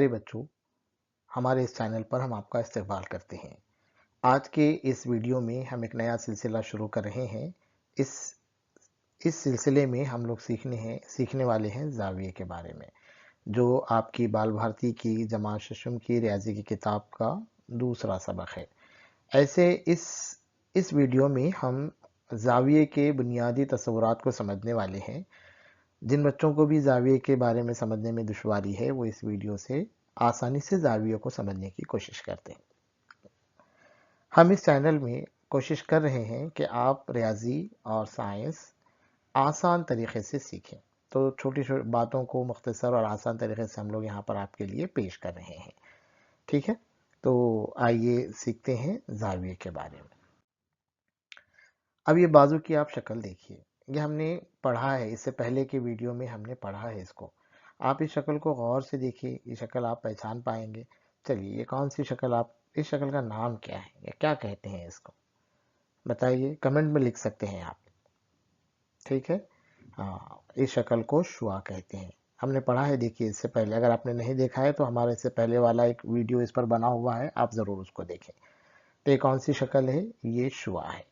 پیارے بچوں، ہمارے اس چینل پر ہم آپ کا استقبال کرتے ہیں۔ آج کے اس ویڈیو میں ہم ایک نیا سلسلہ شروع کر رہے ہیں۔ اس اس سلسلے میں ہم لوگ سیکھنے والے ہیں زاویے کے بارے میں، جو آپ کی بال بھارتی کی جماعت ششم کی ریاضی کی کتاب کا دوسرا سبق ہے۔ ایسے اس ویڈیو میں ہم زاویے کے بنیادی تصورات کو سمجھنے والے ہیں۔ جن بچوں کو بھی زاویے کے بارے میں سمجھنے میں دشواری ہے، وہ اس ویڈیو سے آسانی سے زاویے کو سمجھنے کی کوشش کرتے ہیں۔ ہم اس چینل میں کوشش کر رہے ہیں کہ آپ ریاضی اور سائنس آسان طریقے سے سیکھیں، تو چھوٹی چھوٹی باتوں کو مختصر اور آسان طریقے سے ہم لوگ یہاں پر آپ کے لیے پیش کر رہے ہیں۔ ٹھیک ہے، تو آئیے سیکھتے ہیں زاویے کے بارے میں۔ اب یہ بازو کی آپ شکل دیکھیے، یہ ہم نے پڑھا ہے، اس سے پہلے کے ویڈیو میں ہم نے پڑھا ہے اس کو۔ آپ اس شکل کو غور سے دیکھیے، یہ شکل آپ پہچان پائیں گے۔ چلیے، یہ کون سی شکل، آپ اس شکل کا نام کیا ہے یا کیا کہتے ہیں اس کو بتائیے، کمنٹ میں لکھ سکتے ہیں آپ۔ ٹھیک ہے، ہاں، اس شکل کو شعاع کہتے ہیں۔ ہم نے پڑھا ہے، دیکھیے اس سے پہلے، اگر آپ نے نہیں دیکھا ہے تو ہمارے اس سے پہلے والا ایک ویڈیو اس پر بنا ہوا ہے، آپ ضرور اس کو دیکھیں۔ تو یہ کون سی شکل ہے؟ یہ شعاع ہے۔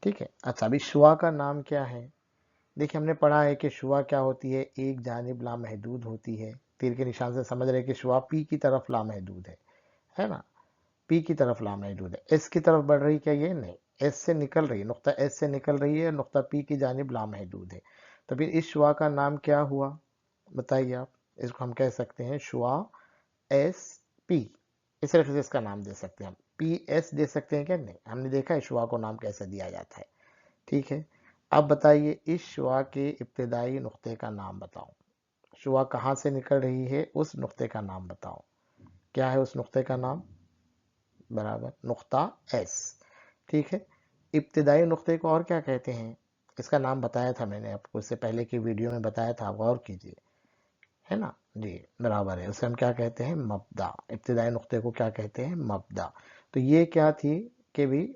ٹھیک ہے، اچھا، ابھی شعاع کا نام کیا ہے؟ دیکھیں، ہم نے پڑھا ہے کہ شعاع کیا ہوتی ہے؟ ایک جانب لامحدود ہوتی ہے۔ تیر کے نشان سے سمجھ رہے کہ شعاع پی کی طرف لامحدود ہے نا؟ پی کی طرف لامحدود ہے۔ ایس کی طرف بڑھ رہی، کیا یہ؟ نہیں، ایس سے نکل رہی، نقطہ ایس سے نکل رہی ہے، نقطہ پی کی جانب لامحدود ہے۔ تو پھر اس شعاع کا نام کیا ہوا بتائیے آپ؟ اس کو ہم کہہ سکتے ہیں شعاع ایس پی، اس طریقے سے اس کا نام دے سکتے ہیں ہم۔ پی ایس دے سکتے ہیں کیا؟ نہیں، ہم نے دیکھا ہے شعاع کو نام کیسے دیا جاتا ہے۔ ٹھیک ہے، اب بتائیے اس شعاع کے ابتدائی نقطے کا نام بتاؤ۔ شعاع کہاں سے نکل رہی ہے، اس نقطے کا نام بتاؤ۔ کیا ہے اس نقطے کا نام؟ برابر، نقطہ ایس۔ ٹھیک ہے، ابتدائی نقطے کو اور کیا کہتے ہیں؟ اس کا نام بتایا تھا میں نے آپ کو، اس سے پہلے کی ویڈیو میں بتایا تھا، غور کیجیے، ہے نا؟ جی برابر ہے، اسے ہم کیا کہتے ہیں؟ مبدا۔ ابتدائی نقطے کو کیا کہتے ہیں؟ مبدا۔ تو یہ کیا تھی کہ بھی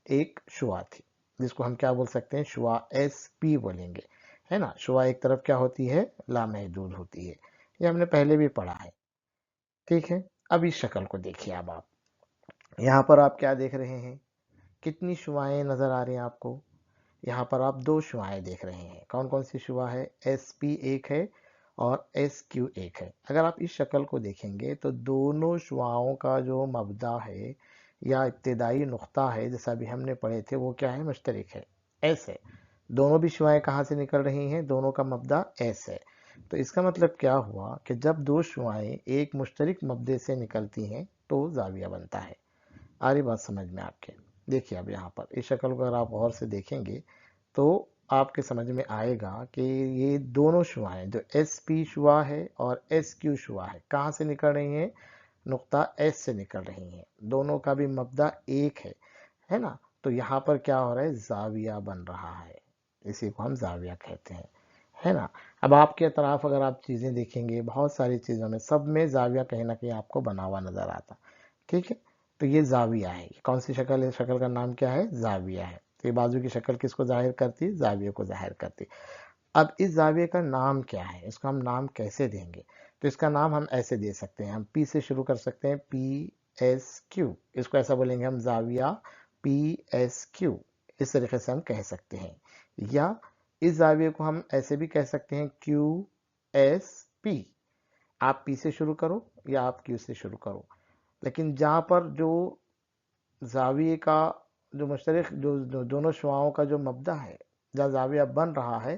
ایک شعاع تھی، جس کو ہم کیا بول سکتے ہیں؟ شعاع ایس پی بولیں گے، ہے نا؟ شعاع ایک طرف کیا ہوتی ہے؟ لامحدود ہوتی ہے، یہ ہم نے پہلے بھی پڑھا ہے۔ ٹھیک ہے، اب اس شکل کو دیکھیے، اب آپ یہاں پر آپ کیا دیکھ رہے ہیں؟ کتنی شعاعیں نظر آ رہی ہیں آپ کو؟ یہاں پر آپ دو شعاعیں دیکھ رہے ہیں۔ کون کون سی شعاع ہے؟ ایس پی ایک ہے اور ایس کیو ایک ہے۔ اگر آپ اس شکل کو دیکھیں گے تو دونوں شعاعوں کا جو مبدا ہے یا ابتدائی نقطہ ہے، جیسا بھی ہم نے پڑھے تھے، وہ کیا ہے؟ مشترک ہے، ایس ہے۔ دونوں بھی شعاعیں کہاں سے نکل رہی ہیں؟ دونوں کا مبدا ایس ہے۔ تو اس کا مطلب کیا ہوا کہ جب دو شعاعیں ایک مشترک مبدے سے نکلتی ہیں تو زاویہ بنتا ہے۔ آ رہی بات سمجھ میں آپ کے؟ دیکھیے، اب یہاں پر اس شکل کو اگر آپ غور سے دیکھیں گے تو آپ کے سمجھ میں آئے گا کہ یہ دونوں شعاعیں، جو ایس پی شعاع ہے اور ایس کیو شعاع ہے، کہاں سے نکل رہی ہیں؟ نقطہ ایس سے نکل رہی ہیں۔ دونوں کا بھی مبدا ایک ہے نا؟ تو یہاں پر کیا ہو رہا ہے؟ زاویہ بن رہا ہے، اسی کو ہم زاویہ کہتے ہیں، ہے نا؟ اب آپ کے اطراف اگر آپ چیزیں دیکھیں گے، بہت ساری چیزوں میں، سب میں زاویہ کہیں نہ کہیں آپ کو بنا ہوا نظر آتا۔ ٹھیک ہے، تو یہ زاویہ ہے۔ کون سی شکل ہے؟ شکل کا نام کیا ہے؟ زاویہ ہے۔ تو یہ بازو کی شکل کس کو ظاہر کرتی؟ زاویہ کو ظاہر کرتی۔ اب اس زاویہ کا نام کیا ہے؟ اس کو ہم نام کیسے دیں گے؟ تو اس کا نام ہم ایسے دے سکتے ہیں، ہم پی سے شروع کر سکتے ہیں، پی ایس کیو، اس کو ایسا بولیں گے ہم، زاویہ پی ایس کیو، اس طریقے سے ہم کہہ سکتے ہیں۔ یا اس زاویہ کو ہم ایسے بھی کہہ سکتے ہیں، کیو ایس پی۔ آپ پی سے شروع کرو یا آپ کیو سے شروع کرو، لیکن جہاں پر جو زاویے کا جو مشترک، جو دونوں شعاعوں کا جو مبدا ہے، جہاں زاویہ بن رہا ہے،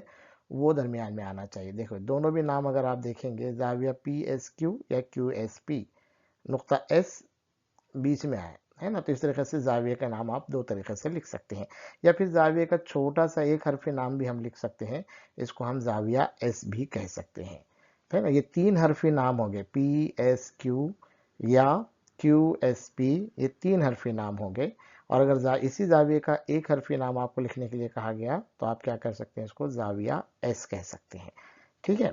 وہ درمیان میں آنا چاہیے۔ دیکھو، دونوں بھی نام اگر آپ دیکھیں گے، زاویہ پی ایس کیو یا کیو ایس پی، نقطہ ایس بیچ میں آئے، ہے نا؟ تو اس طریقے سے زاویہ کا نام آپ دو طریقے سے لکھ سکتے ہیں، یا پھر زاویہ کا چھوٹا سا ایک حرف نام بھی ہم لکھ سکتے ہیں، اس کو ہم زاویہ ایس بھی کہہ سکتے ہیں، ہے نا؟ یہ تین حرفی نام ہو گئے، پی ایس کیو یا کیو ایس پی، یہ تین حرفی نام ہو گئے۔ اور اگر اسی زاویے کا ایک حرفی نام آپ کو لکھنے کے لیے کہا گیا تو آپ کیا کر سکتے ہیں؟ اس کو زاویہ ایس کہہ سکتے ہیں۔ ٹھیک ہے،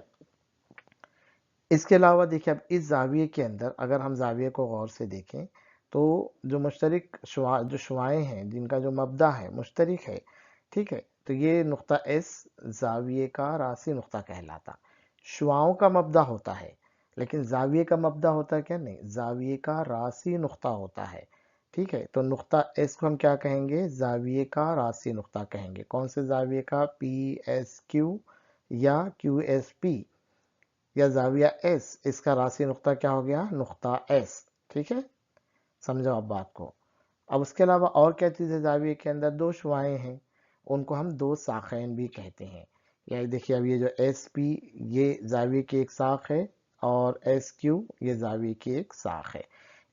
اس کے علاوہ دیکھیں، اب اس زاویے کے اندر اگر ہم زاویے کو غور سے دیکھیں تو جو مشترک جو شعاعیں ہیں، جن کا جو مبدا ہے مشترک ہے، ٹھیک ہے، تو یہ نقطہ ایس زاویے کا راسی نقطہ کہلاتا۔ شعاعوں کا مبدا ہوتا ہے، لیکن زاویے کا مبدا ہوتا ہے کیا؟ نہیں، زاویے کا راسی نقطہ ہوتا ہے، ٹھیک ہے؟ تو نقطہ ایس کو ہم کیا کہیں گے؟ زاویے کا راسی نقطہ کہیں گے۔ کون سے زاویے کا؟ پی ایس کیو یا کیو ایس پی یا زاویہ ایس، اس کا راسی نقطہ کیا ہو گیا؟ نقطہ ایس، ٹھیک ہے؟ سمجھو آپ بات کو۔ اب اس کے علاوہ اور کیا چیز ہے؟ زاویے کے اندر دو شعاعیں ہیں، ان کو ہم دو ساخین بھی کہتے ہیں۔ یعنی دیکھیے اب یہ جو ایس پی یہ زاویے کی ایک ساخ ہے، اور ایس کیو یہ زاویے کی ایک ساخ ہے۔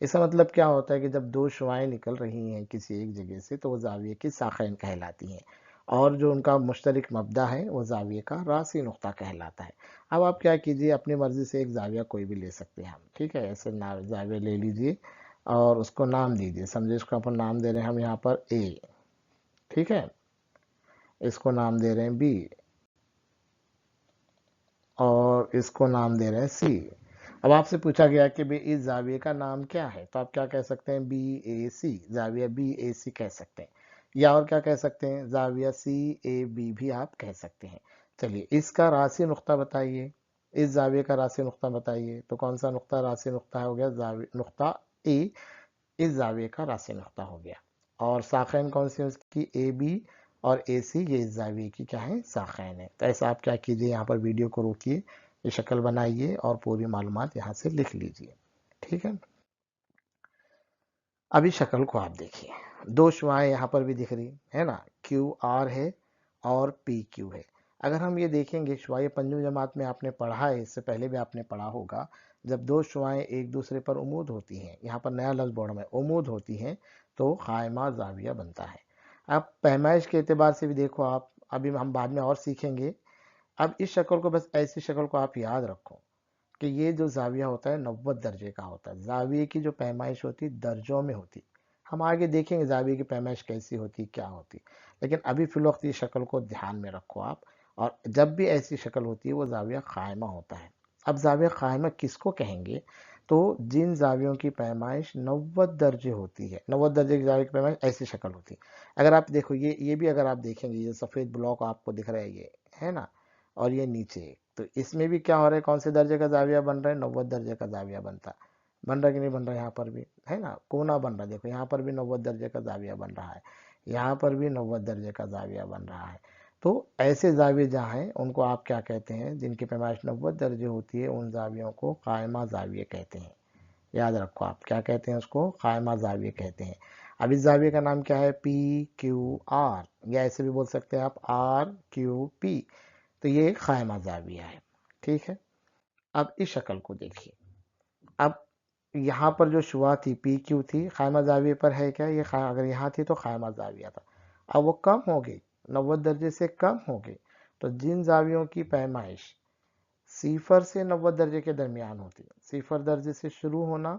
اس کا مطلب کیا ہوتا ہے کہ جب دو شعاعیں نکل رہی ہیں کسی ایک جگہ سے تو وہ زاویے کی ساخین کہلاتی ہیں، اور جو ان کا مشترک مبدا ہے وہ زاویے کا راسی نقطہ کہلاتا ہے۔ اب آپ کیا کیجئے، اپنی مرضی سے ایک زاویہ کوئی بھی لے سکتے ہیں ہم، ٹھیک ہے؟ ایسے زاویہ لے لیجئے اور اس کو نام دیجئے۔ سمجھے اس کو اپن نام دے رہے ہیں ہم یہاں پر اے، ٹھیک ہے؟ اس کو نام دے رہے ہیں بی، اور اس کو نام دے رہے ہیں سی۔ اب آپ سے پوچھا گیا کہ بھی اس زاویے کا نام کیا ہے، تو آپ کیا کہہ سکتے ہیں؟ بی اے سی، زاویہ بی اے سی کہہ سکتے ہیں، یا اور کیا کہہ سکتے ہیں؟ زاویہ سی اے بی بھی آپ کہہ سکتے ہیں۔ چلیے اس کا راسی نقطہ بتائیے، اس زاویے کا راسی نقطہ بتائیے، تو کون سا نقطہ راسی نقطہ ہو گیا؟ نقطہ اے اس زاویے کا راسی نقطہ ہو گیا۔ اور ساخین کون سی اس کی؟ اے بی اور اے سی، یہ اس زاویے کی کیا ہے؟ ساخین ہے۔ تو ایسا آپ کیا کیجئے، یہاں پر ویڈیو کو روکیے، یہ شکل بنائیے اور پوری معلومات یہاں سے لکھ لیجئے، ٹھیک ہے؟ ابھی شکل کو آپ دیکھیے، دو شعاعیں یہاں پر بھی دکھ رہی ہے نا، کیو آر ہے اور پی کیو ہے۔ اگر ہم یہ دیکھیں گے، شعاعی پنجم جماعت میں آپ نے پڑھا ہے، اس سے پہلے بھی آپ نے پڑھا ہوگا، جب دو شعاعیں ایک دوسرے پر عمود ہوتی ہیں، یہاں پر نیا لفظ بورڈ میں عمود ہوتی ہیں، تو قائمہ زاویہ بنتا ہے۔ اب پیمائش کے اعتبار سے بھی دیکھو آپ، ابھی ہم بعد میں اور سیکھیں گے۔ اب اس شکل کو، بس ایسی شکل کو آپ یاد رکھو کہ یہ جو زاویہ ہوتا ہے 90 درجے کا ہوتا ہے۔ زاویے کی جو پیمائش ہوتی درجوں میں ہوتی، ہم آگے دیکھیں گے زاویے کی پیمائش کیسی ہوتی، کیا ہوتی، لیکن ابھی فی الوقت یہ شکل کو دھیان میں رکھو آپ۔ اور جب بھی ایسی شکل ہوتی ہے وہ زاویہ قائمہ ہوتا ہے۔ اب زاویہ قائمہ کس کو کہیں گے؟ تو جن زاویوں کی پیمائش 90 درجے ہوتی ہے، 90 درجے کی زاویہ کی پیمائش ایسی شکل ہوتی ہے۔ اگر آپ دیکھو یہ بھی اگر آپ دیکھیں گے، یہ سفید بلاک آپ کو دکھ رہا ہے، یہ ہے نا، اور یہ نیچے، تو اس میں بھی کیا ہو رہا ہے؟ کون سے درجے کا زاویہ بن رہا ہے؟ 90 درجے کا زاویہ بن رہا کہ نہیں بن رہا؟ یہاں پر بھی ہے نا، کونا بن رہا، دیکھو یہاں پر بھی 90 درجے کا زاویہ بن رہا ہے، یہاں پر بھی 90 درجے کا زاویہ بن رہا ہے۔ تو ایسے زاویے جہاں ہیں ان کو آپ کیا کہتے ہیں؟ جن کی پیمائش 90 درجے ہوتی ہے ان زاویوں کو قائمہ زاویہ کہتے ہیں۔ یاد رکھو آپ کیا کہتے ہیں؟ اس کو قائمہ زاویہ کہتے ہیں۔ اب اس زاویے کا نام کیا ہے؟ پی کیو آر، یا ایسے بھی بول سکتے ہیں آپ آر کیو پی، تو یہ ایک قائمہ زاویہ ہے، ٹھیک ہے؟ اب اس شکل کو دیکھیے، اب یہاں پر جو شعاع تھی پی کیو تھی، قائمہ زاویے پر ہے کیا؟ یہ اگر یہاں تھی تو قائمہ زاویہ تھا، اب وہ کم ہو گئی، 90 درجے سے کم ہو گئی، تو جن زاویوں کی پیمائش صفر سے 90 درجے کے درمیان ہوتی ہے، صفر درجے سے شروع ہونا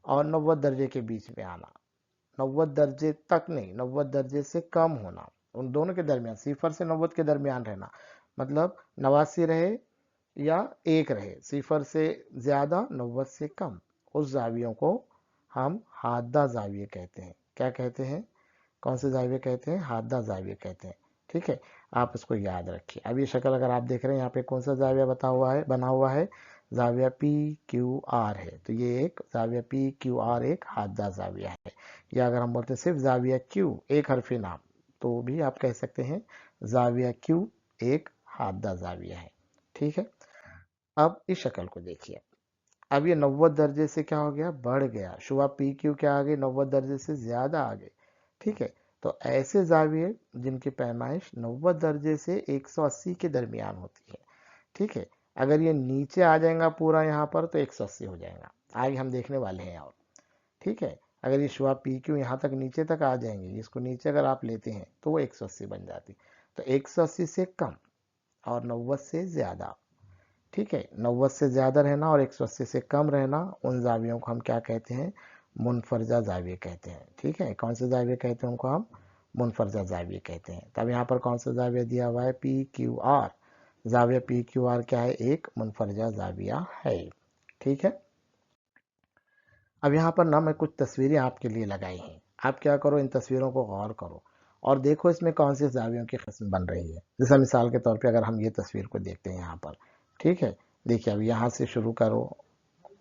اور 90 درجے کے بیچ میں آنا، 90 درجے تک نہیں، 90 درجے سے کم ہونا، ان دونوں کے درمیان، صفر سے 90 کے درمیان رہنا، مطلب 89 رہے یا ایک رہے، صفر سے زیادہ 90 سے کم، اس زاویوں کو ہم حادہ زاویہ کہتے ہیں۔ کیا کہتے ہیں؟ کون سے زاویہ کہتے ہیں؟ حادہ زاویہ کہتے ہیں، ٹھیک ہے؟ آپ اس کو یاد رکھیے۔ اب یہ شکل اگر آپ دیکھ رہے ہیں، یہاں پہ کون سا زاویہ بنا ہوا ہے؟ زاویہ پی کیو آر ہے، تو یہ ایک زاویہ پی کیو آر ایک حادہ زاویہ ہے۔ یا اگر ہم بولتے ہیں صرف زاویہ کیو، ایک حرفی نام، تو بھی آپ کہہ سکتے ہیں زاویہ کیو ایک حادہ زاویہ ہے، ٹھیک ہے؟ اب اس شکل کو دیکھیے، اب یہ 90 درجے سے کیا ہو گیا؟ بڑھ گیا، شعاع پی کیو کیا آ گئی؟ 90 درجے سے زیادہ آ گئی، ٹھیک ہے؟ تو ایسے زاویے جن کی پیمائش 90 درجے سے 180 کے درمیان ہوتی ہے، ٹھیک ہے؟ اگر یہ نیچے آ جائیں گا پورا یہاں پر تو 180 ہو جائے گا، آگے ہم دیکھنے والے ہیں اور، ٹھیک ہے؟ اگر یہ شعاع پی کیو یہاں تک نیچے تک آ جائیں گے، اس کو نیچے اگر آپ لیتے ہیں تو وہ 180 بن جاتی، تو 180 سے کم اور 90 سے زیادہ، ٹھیک ہے؟ 90 سے زیادہ رہنا اور 180 سے کم رہنا، ان زاویوں کو ہم کیا کہتے ہیں؟ منفرجہ زاویہ کہتے ہیں، ٹھیک ہے؟ کون سے زاویہ کہتے ہیں ان کو؟ ہم منفرجہ زاویہ کہتے ہیں۔ تب یہاں پر کون سا زاویہ دیا ہوا ہے؟ پی کیو آر، زاویہ پی کیو آر کیا ہے؟ ایک منفرجہ زاویہ ہے، ٹھیک ہے؟ اب یہاں پر نہ میں کچھ تصویریں آپ کے لیے لگائی ہیں، آپ کیا کرو، ان تصویروں کو غور کرو اور دیکھو اس میں کون سی زاویوں کی قسم بن رہی ہے۔ جیسا مثال کے طور پہ اگر ہم یہ تصویر کو دیکھتے ہیں یہاں پر، ٹھیک ہے؟ دیکھیے اب یہاں سے شروع کرو،